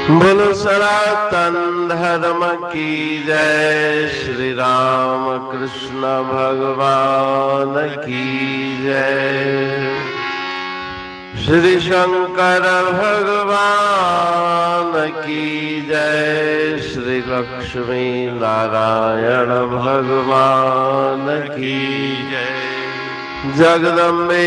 बोलो सनातन धर्म की जय। श्री राम कृष्ण भगवान की जय। श्री शंकर भगवान की जय। श्री लक्ष्मी नारायण भगवान की जय। जगदम्बे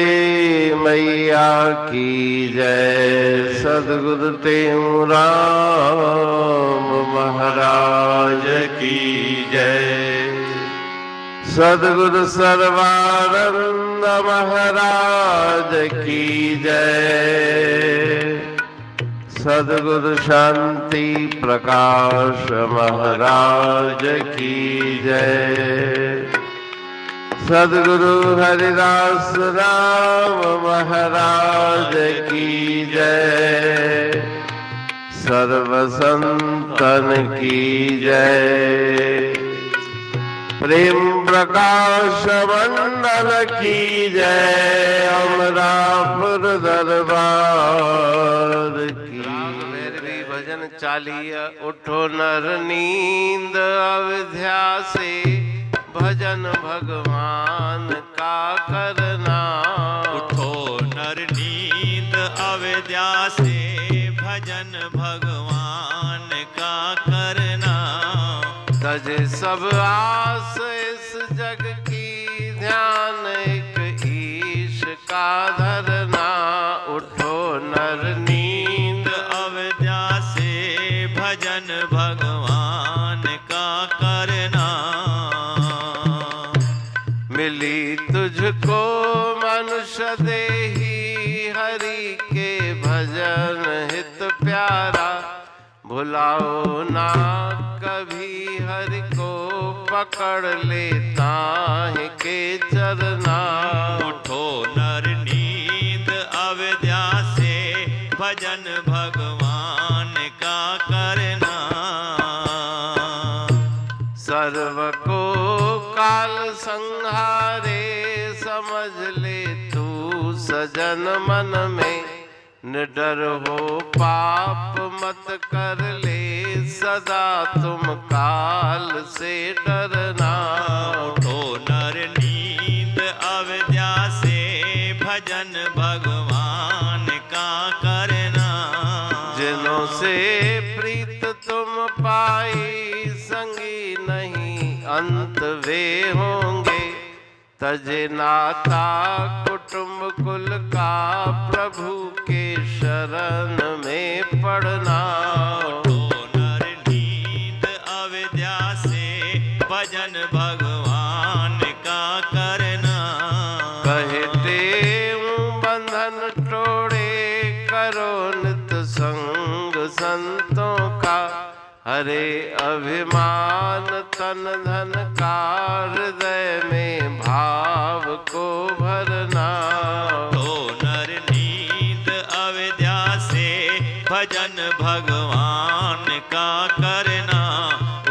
मैया की जय। सद्गुरु राम महाराज की जय। सद्गुरु सर्वानंद महाराज की जय। सद्गुरु शांति प्रकाश महाराज की जय। सद्गुरु हरिदास राम महाराज की जय। सर्व संतन की जय। प्रेम प्रकाश मंडल की जय। अमरापुर दरबार की भैरवी भजन चालिया। उठो नर नींद अवध्या से, भजन भगवान का करना। उठो नर नींद अविद्या से, भजन भगवान का करना। तजे सब आस इस जग की, ध्यान एक ईश का धरना। उठो नर नींद अविद्या से, भजन भगवान का करना। मिली तुझको मनुष्य देही, हरि के भजन हित प्यारा। भुलाओ ना कभी हरि को, पकड़ लेता है के चरना। उठो नर नींद अविद्या से, भजन भगवान का करना। सर्व को काल संहारे, समझ ले तू सजन मन में। निडर हो पाप मत कर ले, सदा तुम काल से डरना। उठो नर नींद अविद्या से, भजन भगवान का करना। जिनों से प्रीत तुम पाई, संगी नहीं अंत वे होंगे। तजे नाता कुटुंब कुल का, प्रभु के शरण में पड़ना। उठो नर नींद अविद्या से, भजन भगवान का करना। कहते बंधन तोड़े, करो नित संग संतों का। हरे अभिमान तन धन का, हृदय में भाव को भरना। उठो नर नींद अविद्या से, भजन भगवान का करना।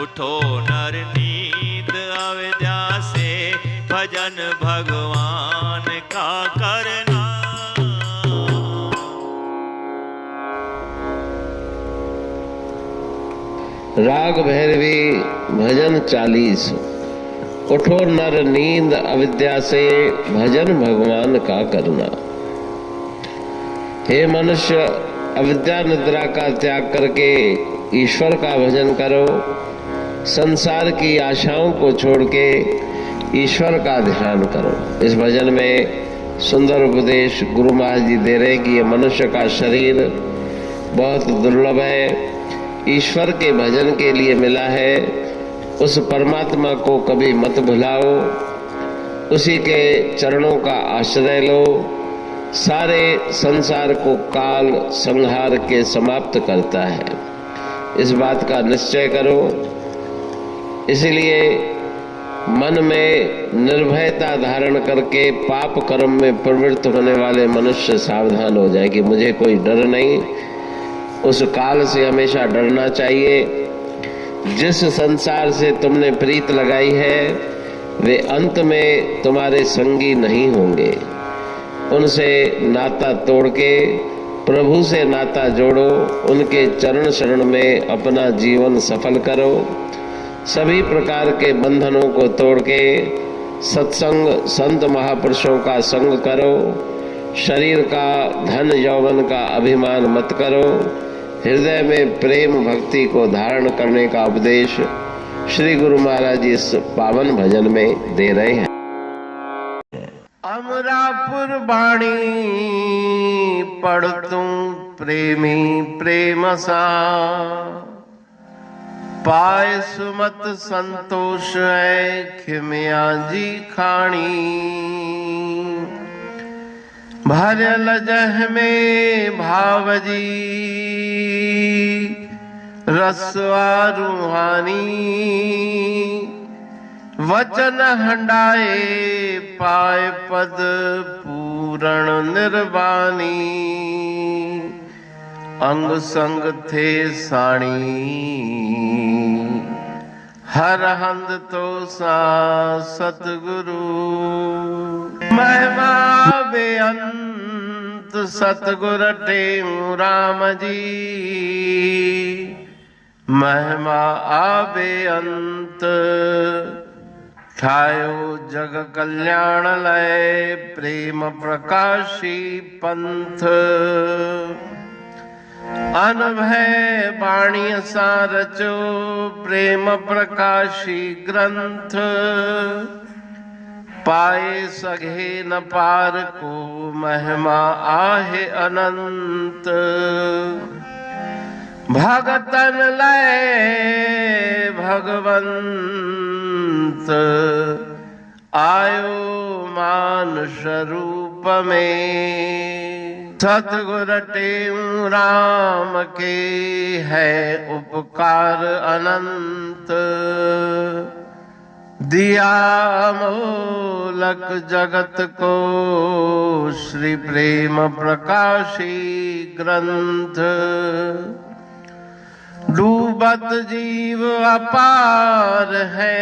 उठो नर नींद अविद्या से, भजन भगवान का करना। राग भैरवी भजन 40। उठो नर नींद अविद्या से, भजन भगवान का करना। हे मनुष्य, अविद्या निद्रा का त्याग करके ईश्वर का भजन करो। संसार की आशाओं को छोड़ के ईश्वर का ध्यान करो। इस भजन में सुंदर उपदेश गुरु महाराज जी दे रहे कि ये मनुष्य का शरीर बहुत दुर्लभ है, ईश्वर के भजन के लिए मिला है। उस परमात्मा को कभी मत भुलाओ, उसी के चरणों का आश्रय लो। सारे संसार को काल संहार के समाप्त करता है, इस बात का निश्चय करो। इसलिए मन में निर्भयता धारण करके पाप कर्म में प्रवृत्त होने वाले मनुष्य सावधान हो जाए कि मुझे कोई डर नहीं। उस काल से हमेशा डरना चाहिए। जिस संसार से तुमने प्रीत लगाई है, वे अंत में तुम्हारे संगी नहीं होंगे। उनसे नाता तोड़ के प्रभु से नाता जोड़ो, उनके चरण शरण में अपना जीवन सफल करो। सभी प्रकार के बंधनों को तोड़ के सत्संग संत महापुरुषों का संग करो। शरीर का धन यौवन का अभिमान मत करो। हृदय में प्रेम भक्ति को धारण करने का उपदेश श्री गुरु महाराज जी इस पावन भजन में दे रहे हैं। अमरापुर बाणी पढ़ तुम प्रेमी प्रेम सा, पाए सुमत संतोष है खिमिया जी खाणी। भरल जह में भावजी रसवा रूहानी। वचन हंडाए पाए पद पूरण निर्वाणी। अंग संग थे साणी हर हंद तो सा सतगुरु। महिमा बेअंत सतगुर टेऊ राम जी। महिमा आबे अंत ठायो जग कल्याण लय। प्रेम प्रकाशी पंथ अनभय बाणी सा रचो। प्रेम प्रकाशी ग्रंथ पाए सघे न पार को। महिमा आहे अनंत भगतन लय भगवंत। आयो मानुष रूप में। सतगुर टेऊ राम के है उपकार अनंत। दिया मोलक जगत को श्री प्रेम प्रकाशी ग्रंथ। डूबत जीव अपार है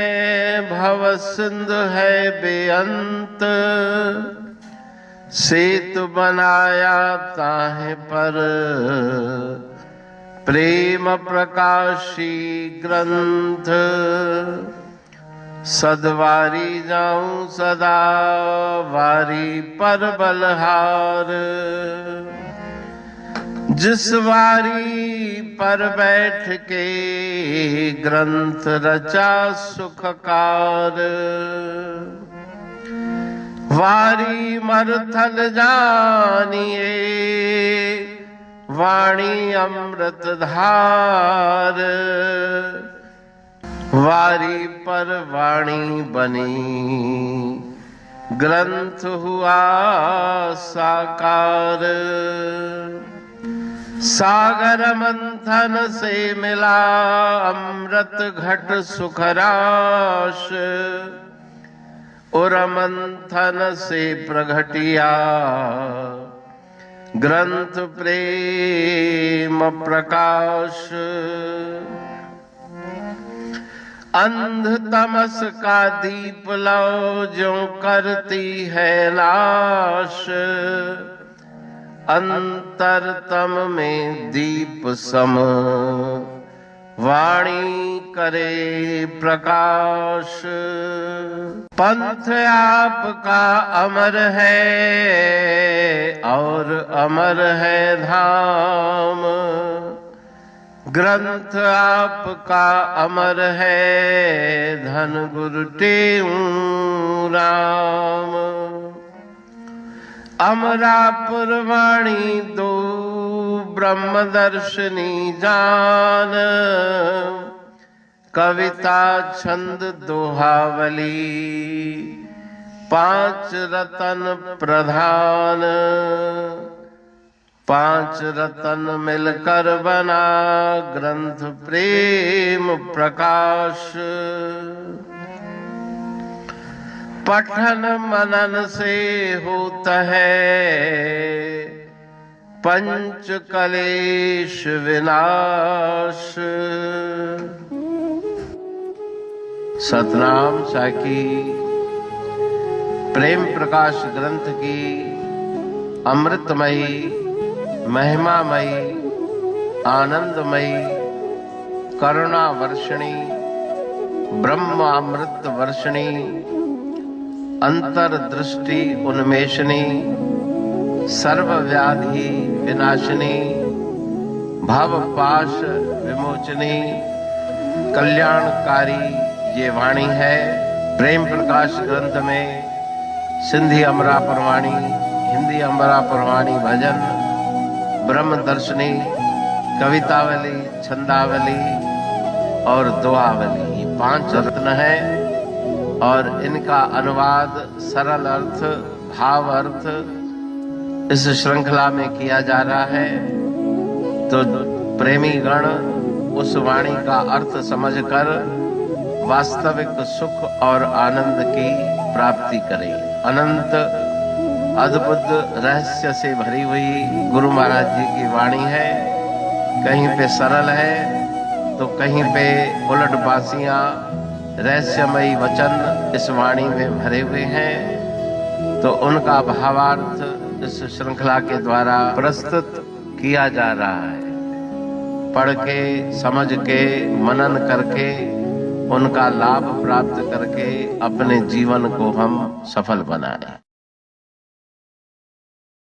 भव सिंध है बेअंत। सेतु बनाया ताहे पर प्रेम प्रकाशी ग्रंथ। सदवारी जाऊं सदा वारी पर बलहार। जिस वारी पर बैठ के ग्रंथ रचा सुखकार। वारी मरथल जानिए वाणी अमृत धार। वारी पर वाणी बनी ग्रंथ हुआ साकार। सागर मंथन से मिला अमृत घट सुखराश। और मंथन से प्रगटिया ग्रंथ प्रेम प्रकाश। अंध तमस का दीप लो जो करती है नाश। अंतरतम में दीप सम वाणी करे प्रकाश। पंथ आपका अमर है और अमर है धाम। ग्रंथ आपका अमर है धन गुरु टेऊ राम। अमरापुर वाणी दो ब्रह्मदर्शनी जान। कविता छंद दोहावली पांच रतन प्रधान। पांच रतन मिलकर बना ग्रंथ प्रेम प्रकाश। पठन मनन से होता है पंच कलेश विनाश। सतनाम साकी प्रेम प्रकाश ग्रंथ की अमृतमयी महिमामयी, आनंदमयी, करुणा वर्षिणी, ब्रह्मामृत वर्षिणी, अंतर्दृष्टि उन्मेषणी, सर्वव्याधि विनाशिनी, भवपाश विमोचनी, कल्याणकारी ये वाणी है। प्रेम प्रकाश ग्रंथ में सिंधी अमरा परवाणी, हिंदी अमरा परवाणी भजन, ब्रह्म दर्शनी, कवितावली, छंदावली और दुआवली, ये 5 रत्न है और इनका अनुवाद सरल अर्थ, भाव अर्थ इस श्रृंखला में किया जा रहा है। तो प्रेमी गण उस वाणी का अर्थ समझकर वास्तविक सुख और आनंद की प्राप्ति करें। अनंत अद्भुत रहस्य से भरी हुई गुरु महाराज जी की वाणी है। कहीं पे सरल है तो कहीं पे उलट बासियां, रहस्यमयी वचन इस वाणी में भरे हुए हैं। तो उनका भावार्थ इस श्रृंखला के द्वारा प्रस्तुत किया जा रहा है। पढ़ के, समझ के, मनन करके, उनका लाभ प्राप्त करके अपने जीवन को हम सफल बनाएं।